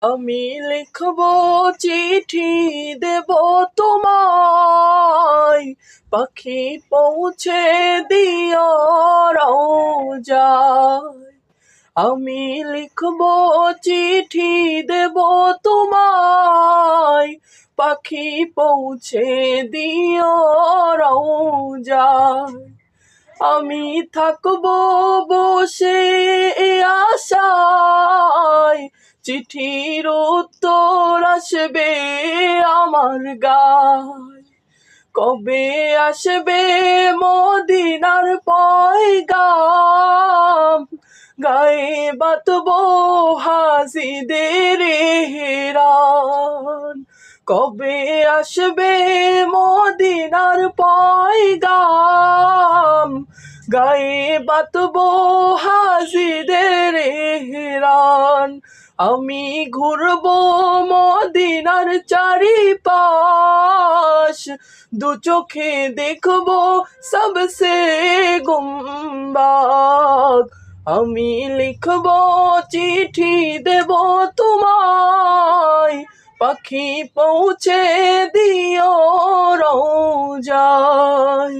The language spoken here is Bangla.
আমি লিখব চিঠি দেব তোমায়, পাখি পৌঁছে দিও রওজায়। আমি লিখব চিঠি দেব তোমায়, পাখি পৌঁছে দিও রওজায়। আমি থাকবো বসে আশায়, চিঠির উত্তর আসবে আমার গায়। কবে আসবে মদিনার পয়গাম, গায়ে বাঁধবো হাজিদের হেরান। কবে আসবে মদিনার পয়গাম, গায়ে বাঁধবো হাজিদের হেরান। আমি ঘুরবো মদিনার চারিপাশ, দু চোখে দেখবো সবসে গুম্বাদ। আমি লিখবো চিঠি দেব তোমায়, পাখি পৌঁছে দিও রওজায়।